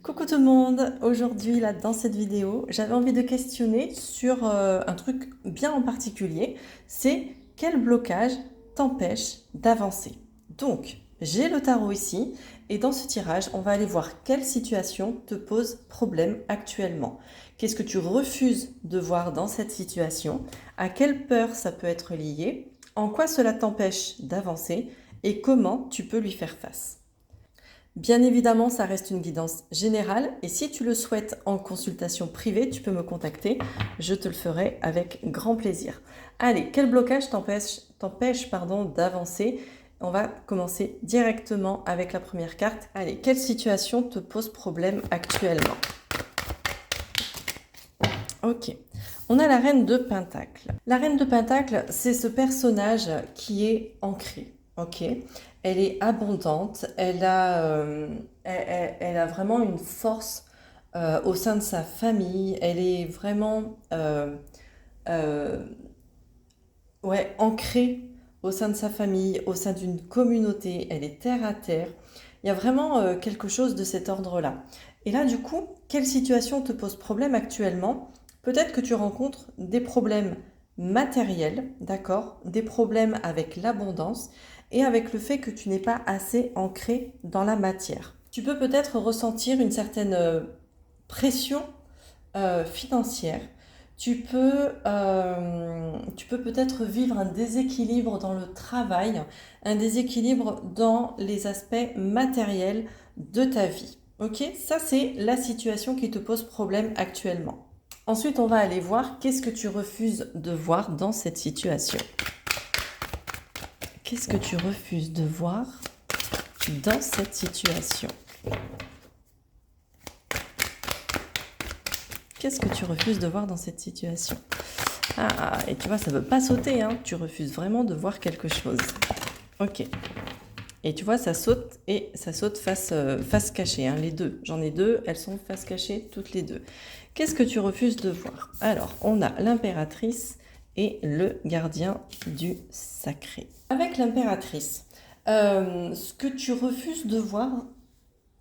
Coucou tout le monde, aujourd'hui là dans cette vidéo j'avais envie de questionner sur un truc bien en particulier, c'est quel blocage t'empêche d'avancer. Donc j'ai le tarot ici et dans ce tirage on va aller voir quelle situation te pose problème actuellement. Qu'est-ce que tu refuses de voir dans cette situation, à quelle peur ça peut être lié, en quoi cela t'empêche d'avancer et comment tu peux lui faire face. Bien évidemment, ça reste une guidance générale et si tu le souhaites en consultation privée, tu peux me contacter, je te le ferai avec grand plaisir. Allez, quel blocage t'empêche d'avancer? On va commencer directement avec la première carte. Allez, quelle situation te pose problème actuellement? Ok, on a la reine de Pentacle. La reine de Pentacle, c'est ce personnage qui est ancré. Ok, elle est abondante, elle a vraiment une force au sein de sa famille, elle est vraiment euh, ouais, ancrée au sein de sa famille, au sein d'une communauté, elle est terre à terre. Il y a vraiment quelque chose de cet ordre-là. Et là, du coup, quelle situation te pose problème actuellement? Peut-être que tu rencontres des problèmes matériels, d'accord? Des problèmes avec l'abondance et avec le fait que tu n'es pas assez ancré dans la matière. Tu peux peut-être ressentir une certaine pression financière. Tu peux peut-être vivre un déséquilibre dans le travail, un déséquilibre dans les aspects matériels de ta vie. Ok, ça c'est la situation qui te pose problème actuellement. Ensuite, on va aller voir qu'est-ce que tu refuses de voir dans cette situation. Qu'est-ce que tu refuses de voir dans cette situation? Qu'est-ce que tu refuses de voir dans cette situation? Ah, et tu vois, ça ne veut pas sauter, hein. Tu refuses vraiment de voir quelque chose. Ok. Et tu vois, ça saute et ça saute face cachée, hein, les deux. J'en ai deux, elles sont face cachée toutes les deux. Qu'est-ce que tu refuses de voir? Alors, on a l'impératrice et le gardien du sacré. Avec l'impératrice, ce que tu refuses de voir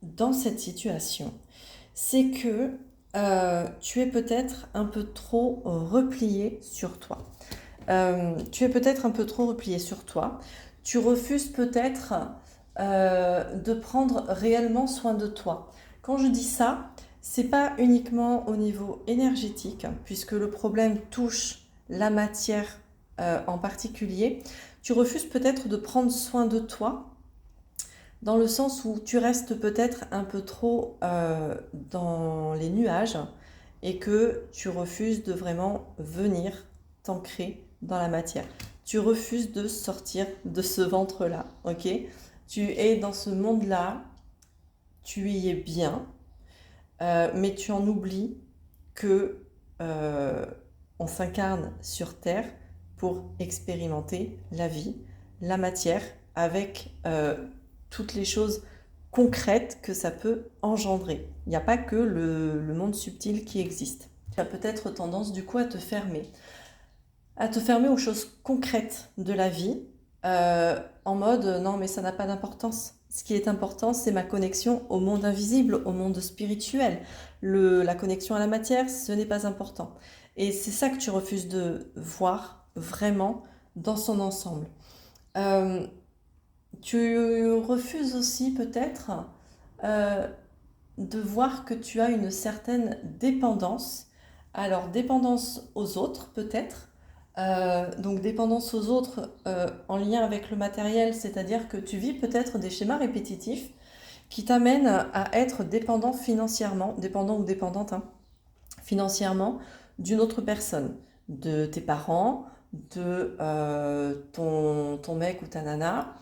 dans cette situation, c'est que tu es peut-être un peu trop replié sur toi. Tu es peut-être un peu trop replié sur toi. Tu refuses peut-être de prendre réellement soin de toi. Quand je dis ça, c'est pas uniquement au niveau énergétique, puisque le problème touche la matière en particulier. Tu refuses peut-être de prendre soin de toi dans le sens où tu restes peut-être un peu trop dans les nuages et que tu refuses de vraiment venir t'ancrer dans la matière. Tu refuses de sortir de ce ventre-là, ok? Tu es dans ce monde-là, tu y es bien, mais tu en oublies que on s'incarne sur Terre pour expérimenter la vie, la matière, avec toutes les choses concrètes que ça peut engendrer. Il n'y a pas que le monde subtil qui existe. Tu as peut-être tendance du coup à te fermer aux choses concrètes de la vie, en mode non mais ça n'a pas d'importance. Ce qui est important, c'est ma connexion au monde invisible, au monde spirituel. La connexion à la matière, ce n'est pas important. Et c'est ça que tu refuses de voir vraiment dans son ensemble. Euh, Tu refuses aussi peut-être euh, de voir que tu as une certaine dépendance. Alors, dépendance aux autres peut-être. Donc, dépendance aux autres en lien avec le matériel, c'est-à-dire que tu vis peut-être des schémas répétitifs qui t'amènent à être dépendant ou dépendante, hein, financièrement d'une autre personne, de tes parents, de ton mec ou ta nana,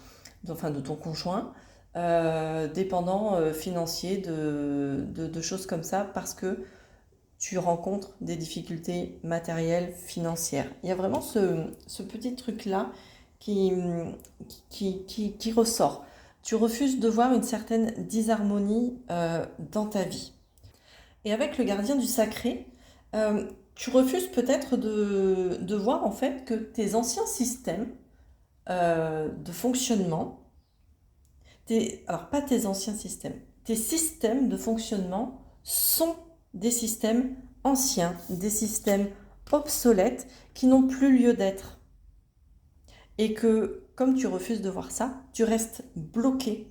enfin de ton conjoint, dépendant financier de choses comme ça parce que tu rencontres des difficultés matérielles, financières. Il y a vraiment ce petit truc-là qui, qui ressort. Tu refuses de voir une certaine disharmonie dans ta vie. Et avec le gardien du sacré, tu refuses peut-être de voir en fait que tes anciens systèmes de fonctionnement, alors pas tes anciens systèmes. tes systèmes de fonctionnement sont des systèmes anciens, des systèmes obsolètes qui n'ont plus lieu d'être. Et que, comme tu refuses de voir ça, tu restes bloqué,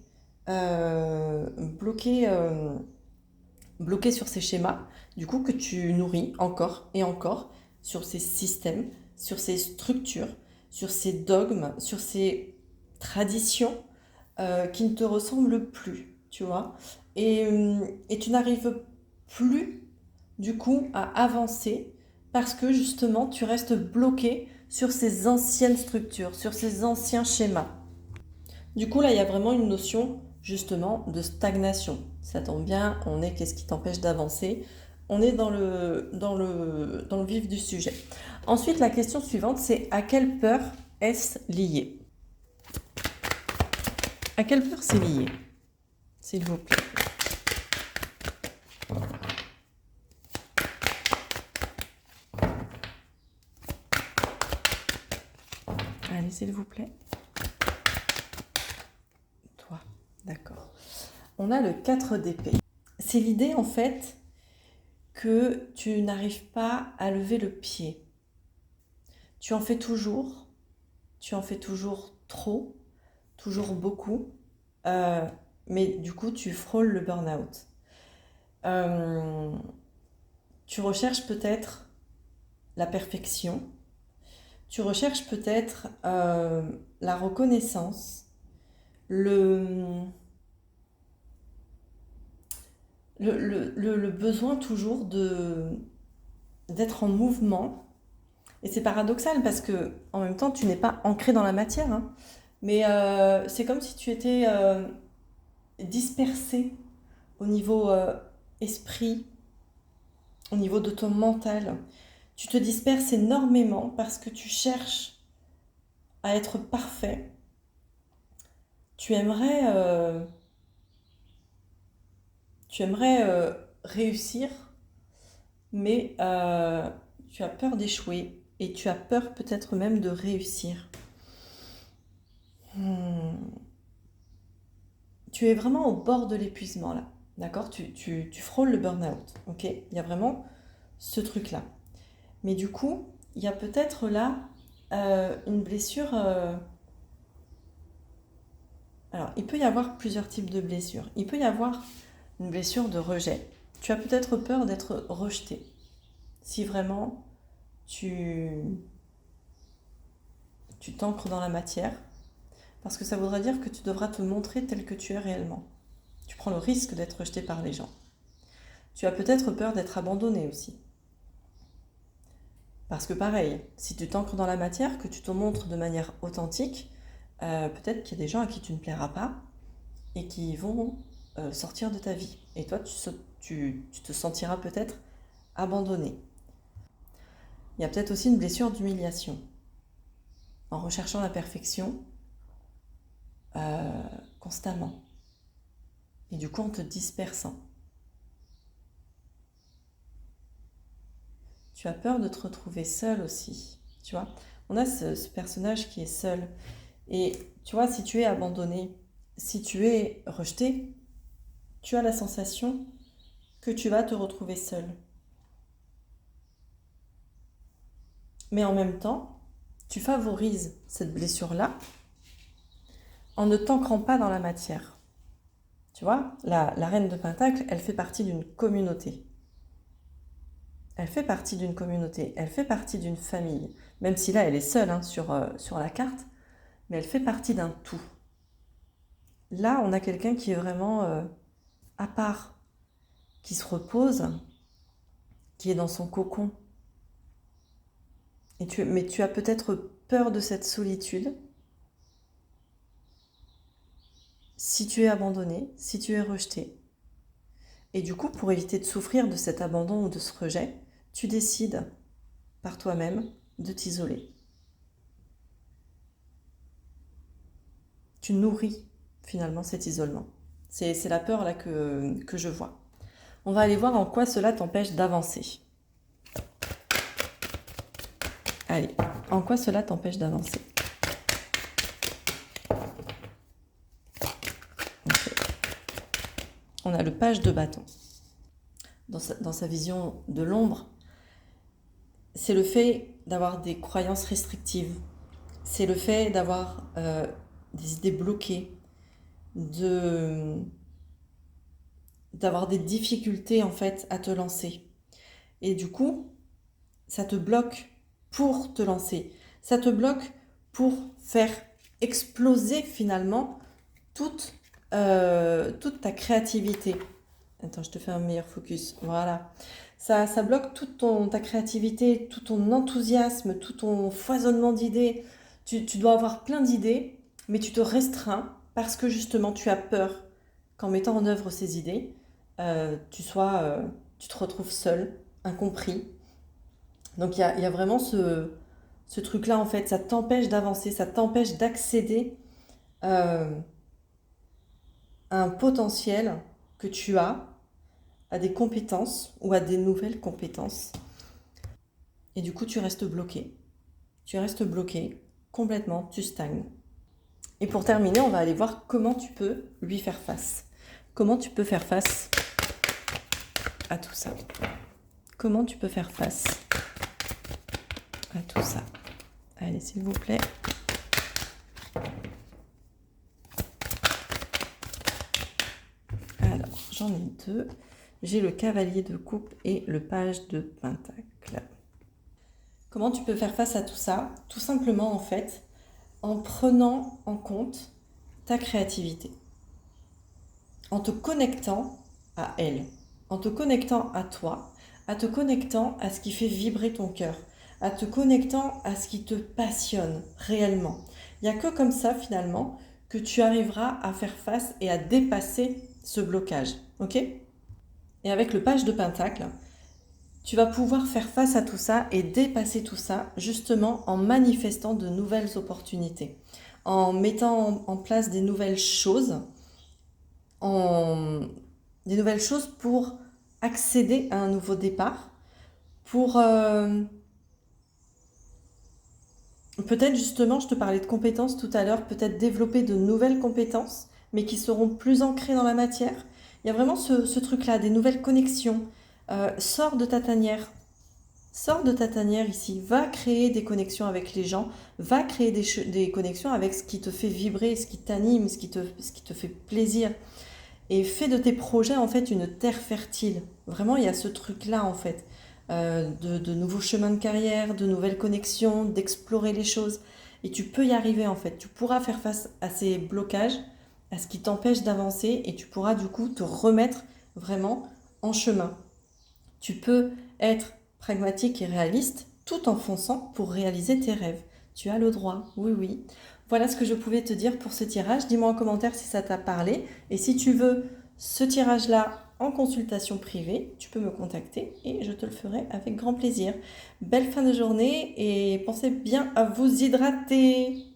bloqué sur ces schémas, du coup que tu nourris encore et encore sur ces systèmes, sur ces structures, sur ces dogmes, sur ces traditions qui ne te ressemblent plus, tu vois. Et tu n'arrives plus, du coup, à avancer parce que justement, tu restes bloqué sur ces anciennes structures, sur ces anciens schémas. Du coup, là, il y a vraiment une notion, justement, de stagnation. Ça tombe bien, on est qu'est-ce qui t'empêche d'avancer? On est dans le vif du sujet. Ensuite, la question suivante, c'est à quelle peur est-ce lié? À quelle peur c'est lié? S'il vous plaît. Allez, s'il vous plaît. Toi, d'accord. On a le 4 d'épée. C'est l'idée, en fait, que tu n'arrives pas à lever le pied. Tu en fais toujours trop, toujours beaucoup, mais du coup, tu frôles le burn-out. Tu recherches peut-être la perfection, tu recherches peut-être la reconnaissance, le besoin toujours d'être en mouvement. Et c'est paradoxal parce que en même temps, tu n'es pas ancré dans la matière, hein, mais c'est comme si tu étais dispersé au niveau esprit, au niveau de ton mental. Tu te disperses énormément parce que tu cherches à être parfait. Tu aimerais, réussir, mais tu as peur d'échouer et tu as peur peut-être même de réussir. Tu es vraiment au bord de l'épuisement là, d'accord? Tu frôles le burn-out, ok? Il y a vraiment ce truc-là. Mais du coup, il y a peut-être là une blessure. Alors, il peut y avoir plusieurs types de blessures. Il peut y avoir une blessure de rejet. Tu as peut-être peur d'être rejeté. Si vraiment tu t'ancres dans la matière, parce que ça voudra dire que tu devras te montrer tel que tu es réellement. Tu prends le risque d'être rejeté par les gens. Tu as peut-être peur d'être abandonné aussi. Parce que pareil, si tu t'ancres dans la matière, que tu te montres de manière authentique, peut-être qu'il y a des gens à qui tu ne plairas pas et qui vont sortir de ta vie. Et toi, tu te sentiras peut-être abandonné. Il y a peut-être aussi une blessure d'humiliation. En recherchant la perfection constamment. Et du coup, en te dispersant. Tu as peur de te retrouver seul aussi. Tu vois, on a ce personnage qui est seul. Et tu vois, si tu es abandonné, si tu es rejeté, tu as la sensation que tu vas te retrouver seul. Mais en même temps, tu favorises cette blessure-là en ne t'ancrant pas dans la matière. Tu vois, la reine de Pentacle, elle fait partie d'une communauté. Elle fait partie d'une communauté, elle fait partie d'une famille. Même si là, elle est seule hein, sur la carte, mais elle fait partie d'un tout. Là, on a quelqu'un qui est vraiment à part, qui se repose, qui est dans son cocon. Mais tu as peut-être peur de cette solitude. Si tu es abandonné, si tu es rejeté. Et du coup, pour éviter de souffrir de cet abandon ou de ce rejet, tu décides par toi-même de t'isoler. Tu nourris finalement cet isolement. C'est la peur là que je vois. On va aller voir en quoi cela t'empêche d'avancer. Allez, en quoi cela t'empêche d'avancer? Okay. on a le page de bâton. Dans sa vision de l'ombre, c'est le fait d'avoir des croyances restrictives. C'est le fait d'avoir des idées bloquées, d'avoir des difficultés en fait à te lancer. Et du coup, ça te bloque pour te lancer. Ça te bloque pour faire exploser finalement toute ta créativité. Attends, je te fais un meilleur focus. Voilà. Ça bloque toute ta créativité, tout ton enthousiasme, tout ton foisonnement d'idées. Tu dois avoir plein d'idées, mais tu te restreins parce que justement tu as peur qu'en mettant en œuvre ces idées, tu te retrouves seul, incompris. Donc il y a vraiment ce truc-là, en fait, ça t'empêche d'avancer, ça t'empêche d'accéder à un potentiel que tu as, à des compétences ou à des nouvelles compétences. Et du coup, tu restes bloqué. Tu restes bloqué complètement, tu stagnes. Et pour terminer, on va aller voir comment tu peux lui faire face. Comment tu peux faire face à tout ça. Comment tu peux faire face à tout ça. Allez, s'il vous plaît. Alors, j'en ai deux. J'ai le cavalier de coupe et le page de pentacle. Comment tu peux faire face à tout ça? Tout simplement, en fait, en prenant en compte ta créativité. En te connectant à elle. En te connectant à toi. En te connectant à ce qui fait vibrer ton cœur. À te connectant à ce qui te passionne réellement. Il n'y a que comme ça, finalement, que tu arriveras à faire face et à dépasser ce blocage. Ok? Et avec le page de pentacle, tu vas pouvoir faire face à tout ça et dépasser tout ça justement en manifestant de nouvelles opportunités, en mettant en place des nouvelles choses, pour accéder à un nouveau départ, pour peut-être justement, je te parlais de compétences tout à l'heure, peut-être développer de nouvelles compétences, mais qui seront plus ancrées dans la matière. Il y a vraiment ce truc-là, des nouvelles connexions. Sors de ta tanière. Sors de ta tanière ici. Va créer des connexions avec les gens. Va créer des connexions avec ce qui te fait vibrer, ce qui t'anime, ce qui te fait plaisir. Et fais de tes projets en fait une terre fertile. Vraiment, il y a ce truc-là en fait. De nouveaux chemins de carrière, de nouvelles connexions, d'explorer les choses. Et tu peux y arriver en fait. Tu pourras faire face à ces blocages, à ce qui t'empêche d'avancer et tu pourras du coup te remettre vraiment en chemin. Tu peux être pragmatique et réaliste tout en fonçant pour réaliser tes rêves. Tu as le droit, oui, oui. Voilà ce que je pouvais te dire pour ce tirage. Dis-moi en commentaire si ça t'a parlé. Et si tu veux ce tirage-là en consultation privée, tu peux me contacter et je te le ferai avec grand plaisir. Belle fin de journée et pensez bien à vous hydrater.